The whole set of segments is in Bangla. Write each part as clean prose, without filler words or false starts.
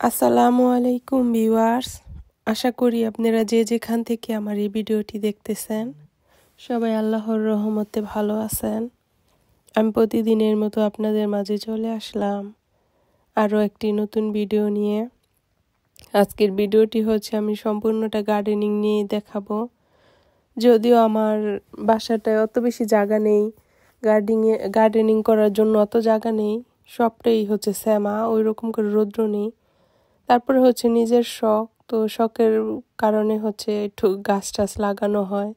আসসালামু আলাইকুম ভিউয়ার্স, আশা করি আপনারা যে যেখান থেকে আমার এই ভিডিওটি দেখতেছেন সবাই আল্লাহর রহমতে ভালো আছেন। আমি প্রতিদিনের মতো আপনাদের মাঝে চলে আসলাম আরও একটি নতুন ভিডিও নিয়ে। আজকের ভিডিওটি হচ্ছে আমি সম্পূর্ণটা গার্ডেনিং নিয়ে দেখাবো। যদিও আমার বাসাটায় অত বেশি জায়গা নেই, গার্ডেনিং করার জন্য অত জায়গা নেই, সবটাই হচ্ছে শ্যামা, ওই রকম করে রৌদ্র নেই। তারপরে হচ্ছে নিজের শখ, তো শখের কারণে হচ্ছে একটু গাছ টাছ লাগানো হয়।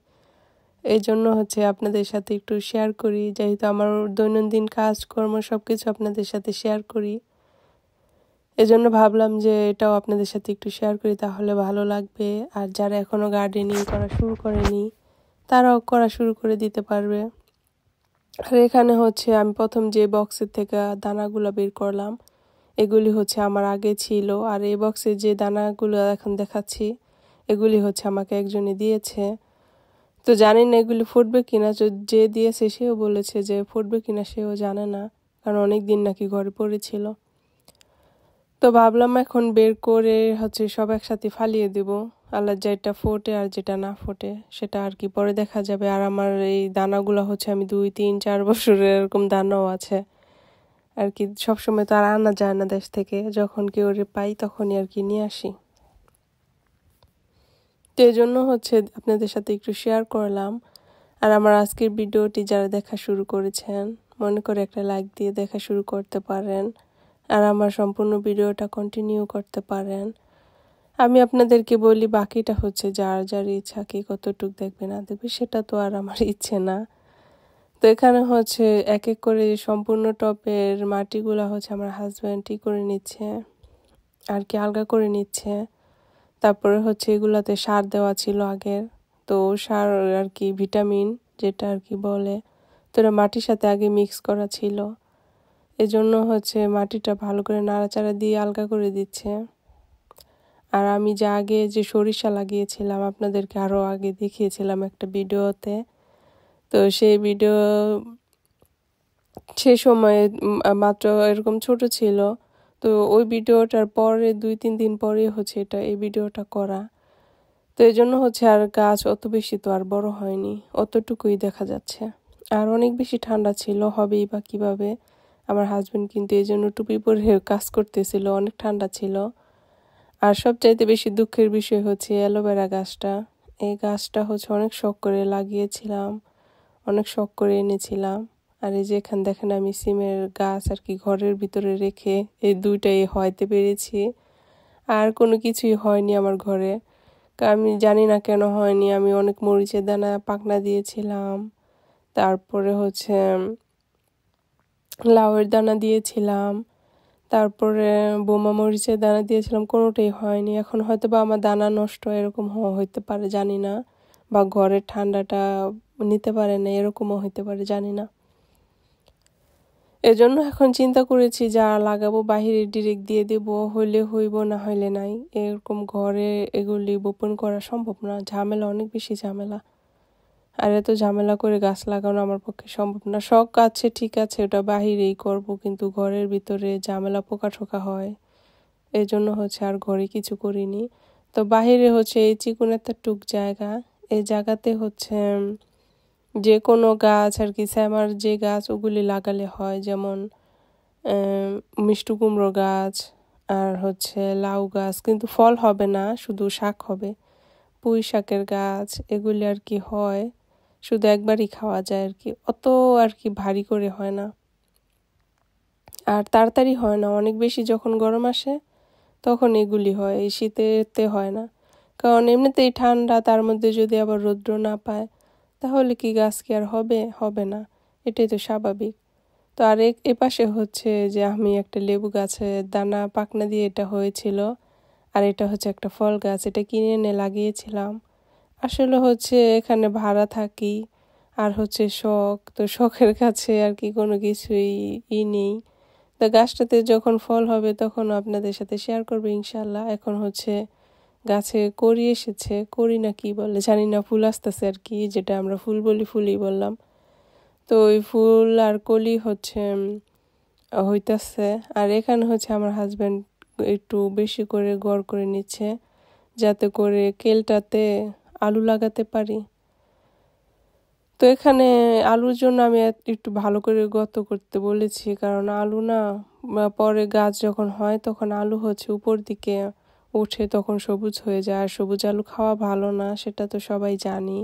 এই জন্য হচ্ছে আপনাদের সাথে একটু শেয়ার করি, যেহেতু আমার দৈনন্দিন কাজকর্ম সব কিছু আপনাদের সাথে শেয়ার করি। এজন্য ভাবলাম যে এটাও আপনাদের সাথে একটু শেয়ার করি, তাহলে ভালো লাগবে। আর যারা এখনও গার্ডেনিং করা শুরু করেনি তারাও করা শুরু করে দিতে পারবে। আর এখানে হচ্ছে আমি প্রথম যে বক্সের থেকে দানাগুলো বের করলাম, এগুলি হচ্ছে আমার আগে ছিল। আর এই বক্সে যে দানাগুলো এখন দেখাচ্ছি এগুলি হচ্ছে আমাকে একজনে দিয়েছে। তো জানি না এগুলি ফুটবে কিনা, যে দিয়েছে সেও বলেছে যে ফুটবে কিনা সেও জানে না, কারণ অনেক দিন নাকি ঘরে পড়েছিল। তো ভাবলাম এখন বের করে হচ্ছে সব একসাথে ফালিয়ে দেব। আল্লাহ যেটা ফোটে আর যেটা না ফোটে সেটা আর কি পরে দেখা যাবে। আর আমার এই দানাগুলো হচ্ছে আমি 2-3-4 বছরের এরকম দানাও আছে আর কি। সবসময় তো আর আনা যায় না দেশ থেকে, যখন কেউ পাই তখনই আর কি নিয়ে আসি। তো এই জন্য হচ্ছে আপনাদের সাথে একটু শেয়ার করলাম। আর আমার আজকের ভিডিওটি যারা দেখা শুরু করেছেন মনে করে একটা লাইক দিয়ে দেখা শুরু করতে পারেন, আর আমার সম্পূর্ণ ভিডিওটা কন্টিনিউ করতে পারেন। আমি আপনাদেরকে বলি, বাকিটা হচ্ছে যার যার ইচ্ছা, কি কতটুক দেখবে না দেখবে সেটা তো আর আমার ইচ্ছে না। তো এখানে হচ্ছে এক এক করে সম্পূর্ণ টপের মাটিগুলা হচ্ছে আমার হাজব্যান্ড করে নিচ্ছে আর কি, আলগা করে নিচ্ছে। তারপরে হচ্ছে এগুলাতে সার দেওয়া ছিল আগের, তো সার আর কি ভিটামিন যেটা আর কি বলে, তো এটা মাটির সাথে আগে মিক্স করা ছিল। এজন্য হচ্ছে মাটিটা ভালো করে নাড়াচাড়া দিয়ে আলগা করে দিচ্ছে। আর আমি যে আগে যে সরিষা লাগিয়েছিলাম আপনাদেরকে আরও আগে দেখিয়েছিলাম একটা ভিডিওতে, তো সেই ভিডিও সে সময়ে মাত্র এরকম ছোট ছিল। তো ওই ভিডিওটার পরে 2-3 দিন পরে হচ্ছে এই ভিডিওটা করা। তো এই জন্য হচ্ছে আর গাছ অত বেশি তো আর বড় হয়নি, অতটুকুই দেখা যাচ্ছে। আর অনেক বেশি ঠান্ডা ছিল, হবেই বা কিভাবে। আমার হাজবেন্ড কিন্তু এই জন্য টুপি পরে কাজ করতেছিল, অনেক ঠান্ডা ছিল। আর সবচাইতে বেশি দুঃখের বিষয় হচ্ছে অ্যালোভেরা গাছটা। এই গাছটা হচ্ছে অনেক শখ করে লাগিয়েছিলাম, অনেক শখ করে এনেছিলাম। আর এই যে এখানে দেখেন আমি সিমের গাছ আর কি ঘরের ভিতরে রেখে এই দুইটাই হয়তে পেরেছি, আর কোনো কিছুই হয়নি আমার ঘরে। আমি জানি না কেন হয়নি। আমি অনেক মরিচের দানা পাকনা দিয়েছিলাম, তারপরে হচ্ছে লাউয়ের দানা দিয়েছিলাম, তারপরে বোমা মরিচের দানা দিয়েছিলাম, কোনোটাই হয়নি। এখন হয়তো বা আমার দানা নষ্ট এরকম হইতে পারে, জানি না, বা ঘরের ঠান্ডাটা নিতে পারে না এরকমও হইতে পারে, জানি না। এজন্য এখন চিন্তা করেছি যা লাগাবো বাহিরে ডিরেক্ট দিয়ে দেব, হইলে হইব না হইলে নাই। এরকম ঘরে এগুলি বপন করা সম্ভব না, ঝামেলা, অনেক বেশি ঝামেলা। আর এত ঝামেলা করে গাছ লাগানো আমার পক্ষে সম্ভব না। শখ আছে ঠিক আছে, ওটা বাহিরেই করব, কিন্তু ঘরের ভিতরে ঝামেলা, পোকা ঠোকা হয়, এই জন্য হচ্ছে আর ঘরে কিছু করিনি। তো বাহিরে হচ্ছে এই চিকুন একটা টুক জায়গা, এই জায়গাতে হচ্ছে যে কোনো গাছ আর কি, শ্যামার যে গাছ ওগুলি লাগালে হয়, যেমন মিষ্টি কুমড়ো গাছ আর হচ্ছে লাউ গাছ, কিন্তু ফল হবে না, শুধু শাক হবে। পুঁই শাকের গাছ এগুলি আর কি হয়, শুধু একবারই খাওয়া যায় আর কি, অত আর কি ভারী করে হয় না, আর তাড়াতাড়ি হয় না। অনেক বেশি যখন গরম আসে তখন এগুলি হয়, এই শীতেতে হয় না, কারণ এমনিতেই ঠান্ডা, তার মধ্যে যদি আবার রৌদ্র না পায় তাহলে কি গাছ কি আর হবে? হবে না, এটাই তো স্বাভাবিক। তো আর এপাশে হচ্ছে যে আমি একটা লেবু গাছের দানা পাকনা দিয়ে এটা হয়েছিল, আর এটা হচ্ছে একটা ফল গাছ, এটা কিনে এনে লাগিয়েছিলাম। আসলে হচ্ছে এখানে ভাড়া থাকি, আর হচ্ছে শখ, তো শখের কাছে আর কি কোনো কিছুই নেই। তো গাছটাতে যখন ফল হবে তখন আপনাদের সাথে শেয়ার করবো ইনশাল্লাহ। এখন হচ্ছে গাছে কড়ি এসেছে, কড়ি না কি বলে জানি না, ফুল আসতেছে আর কি, যেটা আমরা ফুল বলি, ফুলই বললাম। তো ওই ফুল আর কলি হচ্ছে হইতাছে। আর এখানে হচ্ছে আমার হাজব্যান্ড একটু বেশি করে গড় করে নিচ্ছে, যাতে করে কেলটাতে আলু লাগাতে পারি। তো এখানে আলুর জন্য আমি একটু ভালো করে গর্ত করতে বলেছি, কারণ আলু না পরে গাছ যখন হয় তখন আলু হচ্ছে উপর দিকে উঠে তখন সবুজ হয়ে যায়, আর সবুজ আলু খাওয়া ভালো না, সেটা তো সবাই জানি।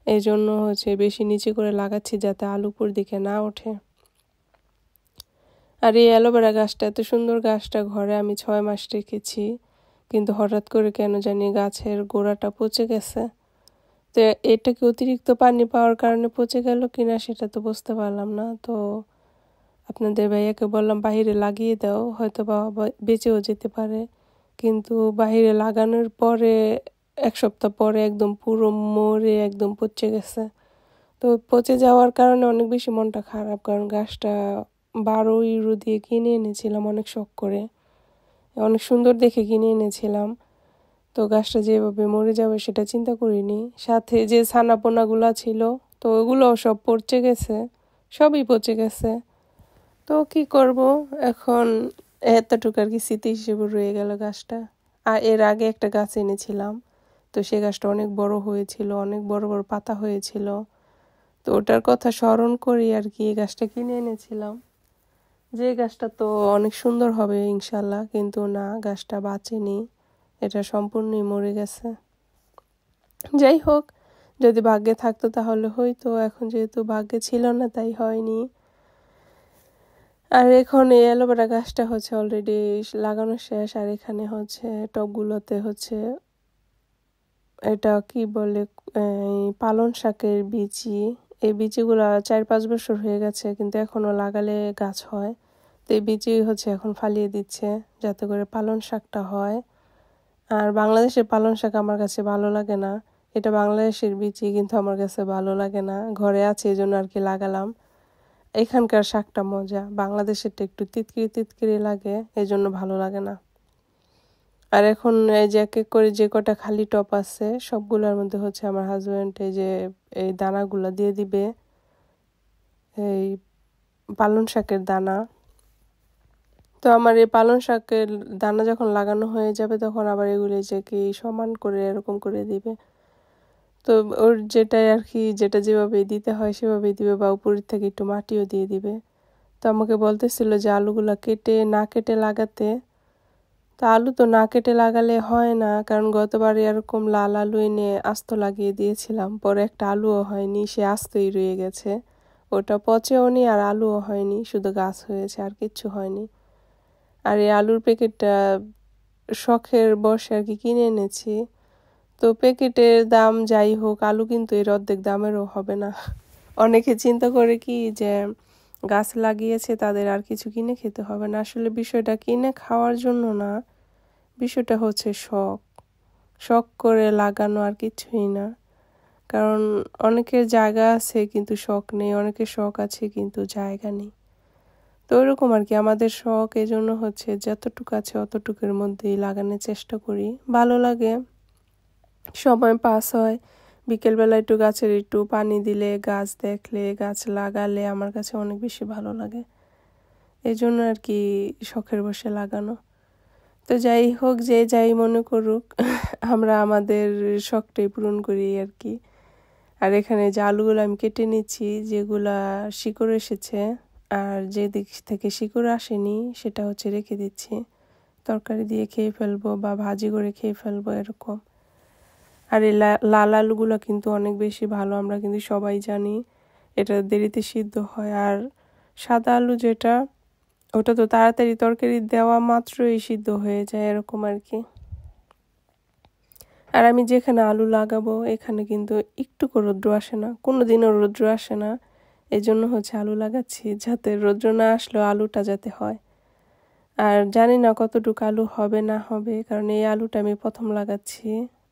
এই জন্য হচ্ছে বেশি নিচে করে লাগাচ্ছি যাতে আলু উপর দিকে না ওঠে। আর এই অ্যালোভেরা গাছটা, এত সুন্দর গাছটা ঘরে আমি 6 মাস রেখেছি, কিন্তু হঠাৎ করে কেন জানি গাছের গোড়াটা পচে গেছে। তো এটা কি অতিরিক্ত পানি পাওয়ার কারণে পচে গেল কিনা সেটা তো বুঝতে পারলাম না। তো আপনাদের ভাইয়াকে বললাম বাহিরে লাগিয়ে দাও, হয়তো বা বেঁচেও যেতে পারে। কিন্তু বাহিরে লাগানোর পরে 1 সপ্তাহ পরে একদম পুরো মরে একদম পচে গেছে। তো পচে যাওয়ার কারণে অনেক বেশি মনটা খারাপ, কারণ গাছটা 12 ইউরো দিয়ে কিনে এনেছিলাম অনেক শখ করে, অনেক সুন্দর দেখে কিনে এনেছিলাম। তো গাছটা যেভাবে মরে যাবে সেটা চিন্তা করিনি। সাথে যে ছানাপোনাগুলা ছিল তো ওগুলো সব পচে গেছে, সবই পচে গেছে। তো কি করব এখন, এতটুকু আর কি স্মৃতি হিসেবে রয়ে গেল গাছটা। আর এর আগে একটা গাছ এনেছিলাম, তো সে গাছটা অনেক বড় হয়েছিল, অনেক বড় বড় পাতা হয়েছিল। তো ওটার কথা স্মরণ করি আর কি এই গাছটা কিনে এনেছিলাম, যে গাছটা তো অনেক সুন্দর হবে ইনশাল্লাহ, কিন্তু না, গাছটা বাঁচেনি, এটা সম্পূর্ণই মরে গেছে। যাই হোক, যদি ভাগ্যে থাকতো তাহলে হয়তো, এখন যেহেতু ভাগ্যে ছিল না তাই হয়নি। আর এখন এই অ্যালোভেরা গাছটা হচ্ছে অলরেডি লাগানো শেষ। আর এখানে হচ্ছে টবগুলোতে হচ্ছে এটা কি বলে, পালং শাকের বিচি। এই বিচিগুলো 4-5 বছর হয়ে গেছে, কিন্তু এখনো লাগালে গাছ হয়। তো এই বিচি হচ্ছে এখন ফালিয়ে দিচ্ছে যাতে করে পালং শাকটা হয়। আর বাংলাদেশের পালং শাক আমার কাছে ভালো লাগে না, এটা বাংলাদেশের বিচি, কিন্তু আমার কাছে ভালো লাগে না। ঘরে আছে এই জন্য আর কি লাগালাম। এখানকার শাকটা মজা, বাংলাদেশেরটা একটু তিতকিরি তিতকিরি লাগে, এই জন্য ভালো লাগে না। আর এখন এই যে এক এক করে যে কটা খালি টপ আছে সবগুলোর মধ্যে হচ্ছে আমার হাজব্যান্ড এই যে এই দানাগুলো দিয়ে দিবে, এই পালং শাকের দানা। তো আমার এই পালং শাকের দানা যখন লাগানো হয়ে যাবে তখন আবার এগুলি যে কি সমান করে এরকম করে দিবে। তো ওর যেটাই আর কি, যেটা যেভাবে দিতে হয় সেভাবেই দিবে, বা উপরের থেকে একটু মাটিও দিয়ে দিবে। তো আমাকে বলতেছিল যে আলুগুলা কেটে না কেটে লাগাতে। তো আলু তো না কেটে লাগালে হয় না, কারণ গতবার এরকম লাল আলু এনে আস্ত লাগিয়ে দিয়েছিলাম, পরে একটা আলুও হয়নি, সে আস্তই রয়ে গেছে। ওটা পচেও নি আর আলুও হয়নি, শুধু গাছ হয়েছে আর কিচ্ছু হয়নি। আর এই আলুর প্যাকেটটা শখের বশে আর কি কিনে এনেছি। তো প্যাকেটের দাম যাই হোক, আলু কিন্তু এর অর্ধেক দামেরও হবে না। অনেকে চিন্তা করে কি যে গাছ লাগিয়েছে তাদের আর কিছু কিনে খেতে হবে না, আসলে বিষয়টা কিনে খাওয়ার জন্য না, বিষয়টা হচ্ছে শখ, শখ করে লাগানো আর কিছুই না। কারণ অনেকের জায়গা আছে কিন্তু শখ নেই, অনেকের শখ আছে কিন্তু জায়গা নেই। তো ওইরকম আর কি আমাদের শখ, এই জন্য হচ্ছে যতটুকু আছে অতটুকুর মধ্যেই লাগানোর চেষ্টা করি, ভালো লাগে, সময় পাস হয়। বিকেলবেলা একটু গাছের একটু পানি দিলে, গাছ দেখলে, গাছ লাগালে আমার কাছে অনেক বেশি ভালো লাগে, এই জন্য আর কি শখের বসে লাগানো। তো যাই হোক, যে যাই মনে করুক, আমরা আমাদের শখটাই পূরণ করি আর কি। আর এখানে যে আলুগুলো আমি কেটে নিচ্ছি, যেগুলা শিকড় এসেছে আর যে দিক থেকে শিকড় আসেনি সেটা হচ্ছে রেখে দিচ্ছি, তরকারি দিয়ে খেয়ে ফেলবো বা ভাজি করে খেয়ে ফেলবো এরকম। আর এই লাল আলুগুলো কিন্তু অনেক বেশি ভালো, আমরা কিন্তু সবাই জানি এটা দেরিতে সিদ্ধ হয়। আর সাদা আলু যেটা, ওটা তো তাড়াতাড়ি তরকারি দেওয়া মাত্রই সিদ্ধ হয়ে যায় এরকম আর কি। আর আমি যেখানে আলু লাগাবো এখানে কিন্তু একটুকু রৌদ্র আসে না, কোনোদিনও রৌদ্র আসে না, এই জন্য হচ্ছে আলু লাগাচ্ছি যাতে রৌদ্র না আসলেও আলুটা যাতে হয়। আর জানি না কতটুকু আলু হবে না হবে, কারণ এই আলুটা আমি প্রথম লাগাচ্ছি,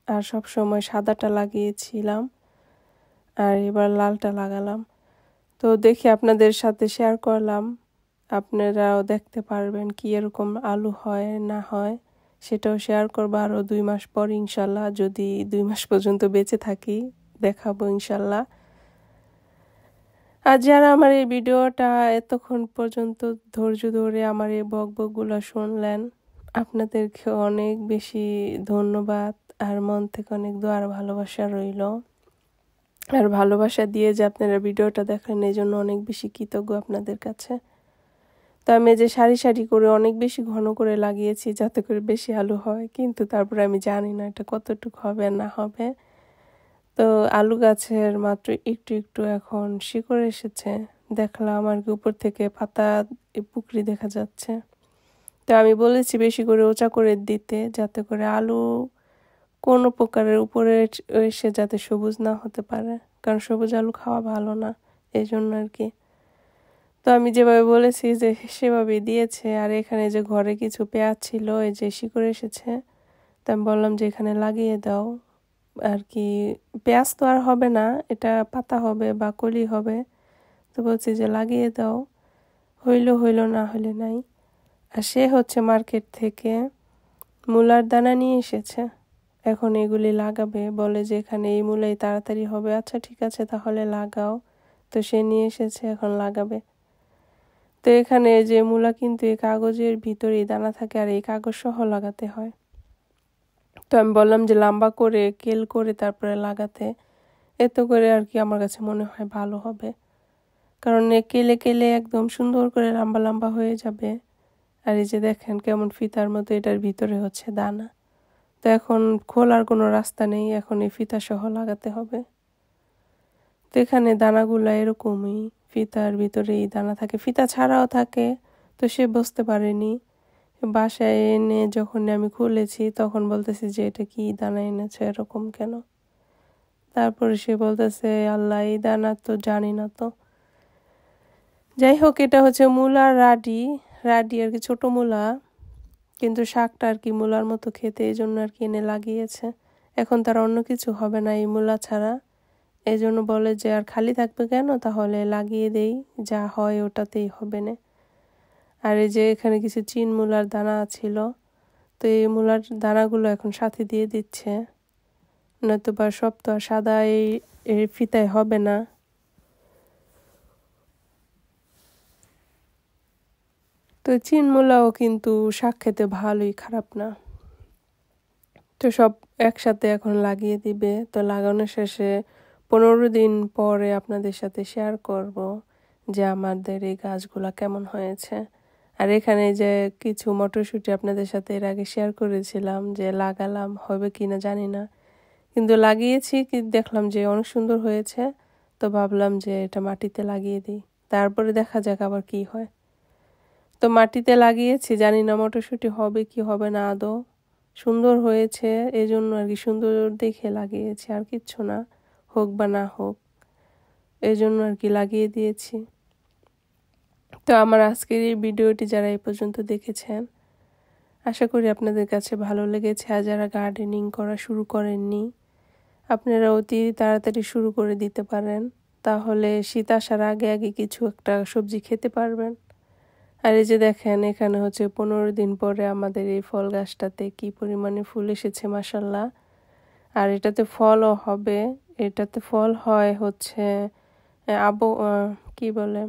আর সব সময় সাদাটা লাগিয়েছিলাম আর এবার লালটা লাগালাম। তো দেখি আপনাদের সাথে শেয়ার করলাম, আপনারাও দেখতে পারবেন কি এরকম আলু হয় না হয়, সেটাও শেয়ার করবো আরও 2 মাস পর ইনশাল্লাহ, যদি 2 মাস পর্যন্ত বেঁচে থাকি দেখাবো ইনশাল্লাহ। আর যারা আমার এই ভিডিওটা এতক্ষণ পর্যন্ত ধৈর্য ধরে আমার এই বকবকগুলো শুনলেন, আপনাদেরকে অনেক বেশি ধন্যবাদ আর মন থেকে অনেক দোয়া আর ভালোবাসা রইল। আর ভালোবাসা দিয়ে যে আপনারা ভিডিওটা দেখলেন এই জন্য অনেক বেশি কৃতজ্ঞ আপনাদের কাছে। তো আমি যে সারি সারি করে অনেক বেশি ঘন করে লাগিয়েছি যাতে করে বেশি আলু হয়, কিন্তু তারপরে আমি জানি না এটা কতটুকু হবে না হবে। তো আলু গাছের মাত্র একটু একটু এখন শিকড় এসেছে, দেখলাম আর কি উপর থেকে পাতা পুকুরি দেখা যাচ্ছে। তো আমি বলেছি বেশি করে উঁচা করে দিতে, যাতে করে আলু কোনো প্রকারের উপরে এসে যাতে সবুজ না হতে পারে, কারণ সবুজ আলু খাওয়া ভালো না, এই জন্য আর কি। তো আমি যেভাবে বলেছি যে সেভাবেই দিয়েছে। আর এখানে যে ঘরে কিছু পেঁয়াজ ছিল, এই যে শিকড় এসেছে, তো আমি বললাম যে এখানে লাগিয়ে দাও আর কি। পেঁয়াজ তো আর হবে না, এটা পাতা হবে বা কলি হবে। তো বলছি যে লাগিয়ে দাও, হইল না হইলে নাই। আর সে হচ্ছে মার্কেট থেকে মূলার দানা নিয়ে এসেছে, এখন এগুলি লাগাবে, বলে যে এখানে এই মূলাই তাড়াতাড়ি হবে। আচ্ছা ঠিক আছে তাহলে লাগাও। তো সে নিয়ে এসেছে, এখন লাগাবে। তো এখানে যে মূলা কিন্তু এই কাগজের ভিতরেই দানা থাকে, আর এই কাগজ সহ লাগাতে হয়। তো আমি বললাম যে লম্বা করে কেল করে তারপরে লাগাতে, এত করে আর কি আমার কাছে মনে হয় ভালো হবে, কারণ কেলে কেলে একদম সুন্দর করে লম্বা লম্বা হয়ে যাবে। আর এই যে দেখেন কেমন ফিতার মতো এটার ভিতরে হচ্ছে দানা। তো এখন খোলার কোনো রাস্তা নেই, এখন এই ফিতা সহ লাগাতে হবে। তো এখানে দানাগুলো এরকমই ফিতার ভিতরেই দানা থাকে, ফিতা ছাড়াও থাকে। তো সে বুঝতে পারেনি, বাসায় এনে যখন আমি খুলেছি তখন বলতেছি যে এটা কি দানা এনেছে, এরকম কেন? তারপরে সে বলতেছে আল্লাহ, এই দানা তো জানি না। তো যাই হোক, এটা হচ্ছে মূলার রাডি রাডি আর কি, ছোট মূলা, কিন্তু শাকটা আর কি মূলার মতো খেতে, এই জন্য আর কি এনে লাগিয়েছে। এখন তার অন্য কিছু হবে না এই মূলা ছাড়া, এই জন্য বলে যে আর খালি থাকবে কেন, তাহলে লাগিয়ে দেই, যা হয় ওটাতেই হবে না। আর এই যে এখানে কিছু চিন মূলার দানা ছিল, তো এই মূলার দানাগুলো এখন সাথে দিয়ে দিচ্ছে, নয়তো বা সব তো আর সাদা এই ফিতায় হবে না। তো চিন মূলাও কিন্তু শাক খেতে ভালোই, খারাপ না। তো সব একসাথে এখন লাগিয়ে দিবে। তো লাগানোর শেষে 15 দিন পরে আপনাদের সাথে শেয়ার করব যে আমাদের এই গাছগুলা কেমন হয়েছে। আর এখানে যে কিছু মটরশুঁটি আপনাদের সাথে এর আগে শেয়ার করেছিলাম যে লাগালাম, হবে কিনা জানি না, কিন্তু লাগিয়েছি, কি দেখলাম যে অনেক সুন্দর হয়েছে। তো ভাবলাম যে এটা মাটিতে লাগিয়ে দিই, তারপরে দেখা যাক আবার কি হয়। তো মাটিতে লাগিয়েছি, জানি না মটরশুঁটি হবে কি হবে না, আদৌ সুন্দর হয়েছে এই জন্য আর কি, সুন্দর দেখে লাগিয়েছি, আর কিচ্ছু না, হোক বা না হোক এই জন্য আর কি লাগিয়ে দিয়েছি। তো আমার আজকের এই ভিডিওটি যারা এই পর্যন্ত দেখেছেন, আশা করি আপনাদের কাছে ভালো লেগেছে। আর যারা গার্ডেনিং করা শুরু করেননি, আপনারা অতি তাড়াতাড়ি শুরু করে দিতে পারেন, তাহলে শীত আসার আগে আগে কিছু একটা সবজি খেতে পারবেন। আর এই যে দেখেন এখানে হচ্ছে 15 দিন পরে আমাদের এই ফল গাছটাতে কি পরিমাণে ফুল এসেছে মাশাল্লাহ। আর এটাতে ফলও হবে, এটাতে ফল হয় হচ্ছে কি বলে,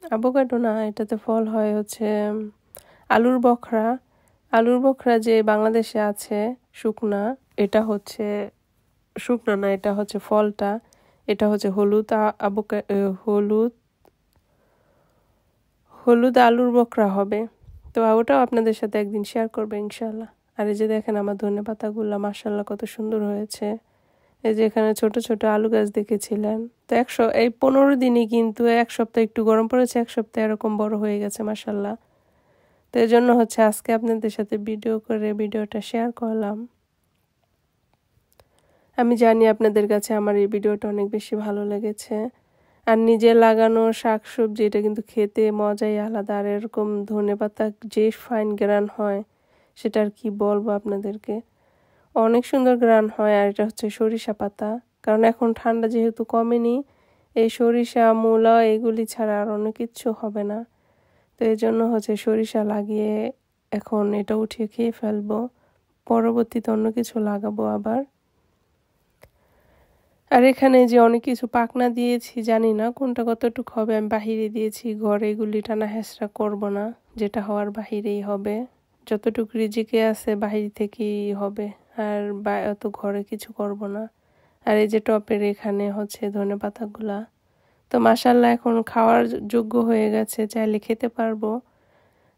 আবোকাডো না, এটাতে ফল হয় হচ্ছে আলুর বখরা। আলুর বখরা যে বাংলাদেশে আছে শুকনা, এটা হচ্ছে শুকনা না, এটা হচ্ছে ফলটা, এটা হচ্ছে হলুদ হলুদ আলুর বখরা হবে। তো ওটাও আপনাদের সাথে একদিন শেয়ার করবে ইনশাল্লাহ। আর এই যে দেখেন আমার ধনেপাতাগুলো মাশাল্লাহ কত সুন্দর হয়েছে। এই যে এখানে ছোট ছোট আলু গাছ দেখেছিলেন, তো এই 15 দিনই কিন্তু, এক সপ্তাহ একটু গরম পড়েছে, এক সপ্তাহ এরকম বড় হয়ে গেছে মাশাল্লাহ। তো এই জন্য হচ্ছে আজকে আপনাদের সাথে ভিডিও করে ভিডিওটা শেয়ার করলাম। আমি জানি আপনাদের কাছে আমার এই ভিডিওটা অনেক বেশি ভালো লেগেছে। আর নিজে লাগানো শাকসবজি এটা কিন্তু খেতে মজাই আলাদা। আর এরকম ধনেপাতা যে ফাইন গ্রান হয় সেটা আর কি বলবো আপনাদেরকে, অনেক সুন্দর গ্রান হয়। আর এটা হচ্ছে সরিষা পাতা, কারণ এখন ঠান্ডা যেহেতু কমেনি, এই সরিষা মূলা এগুলি ছাড়া আর অন্য কিচ্ছু হবে না। তো এই জন্য হচ্ছে সরিষা লাগিয়ে এখন এটা উঠিয়ে খেয়ে ফেলবো, পরবর্তীতে অন্য কিছু লাগাবো আবার। আর এখানে যে অনেক কিছু পাকনা দিয়েছি, জানি না কোনটা কতটুকু হবে, আমি বাহিরে দিয়েছি, ঘরে এগুলি টানা হেঁচড়া করবো না, যেটা হওয়ার বাহিরেই হবে, যতটুকু রিজিকে আছে বাহির থেকেই হবে, আর অত ঘরে কিছু করব না। আর এই যে টপের এখানে হচ্ছে ধনেপাতাগুলা, তো মাশাআল্লাহ এখন খাওয়ার যোগ্য হয়ে গেছে, চাইলে খেতে পারবো।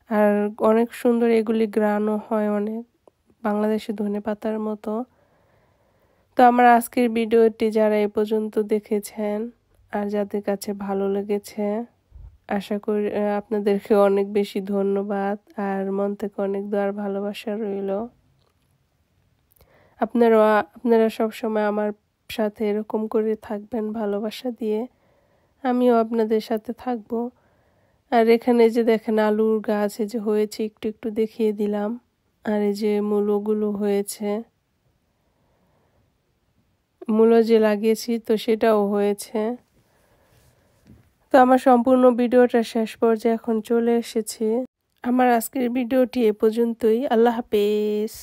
আর অনেক সুন্দর এগুলি গ্রানও হয় অনেক, বাংলাদেশি ধনেপাতার মতো। তো আমার আজকের ভিডিওটি যারা এ পর্যন্ত দেখেছেন আর যাদের কাছে ভালো লেগেছে, আশা করি আপনাদেরকে অনেক বেশি ধন্যবাদ, আর মন থেকে অনেক দোয়ার ভালোবাসা রইল। আপনারা সবসময় আমার সাথে এরকম করে থাকবেন ভালোবাসা দিয়ে, আমিও আপনাদের সাথে থাকবো। আর এখানে যে দেখেন আলুর গাছ এই যে হয়েছে, একটু একটু দেখিয়ে দিলাম। আর এই যে মূলোগুলো হয়েছে, মূলো যে লাগিয়েছি তো সেটাও হয়েছে। তো আমার সম্পূর্ণ ভিডিওটা শেষ পর্যায়ে এখন চলে এসেছি। আমার আজকের ভিডিওটি এ পর্যন্তই। আল্লাহ হাফেজ।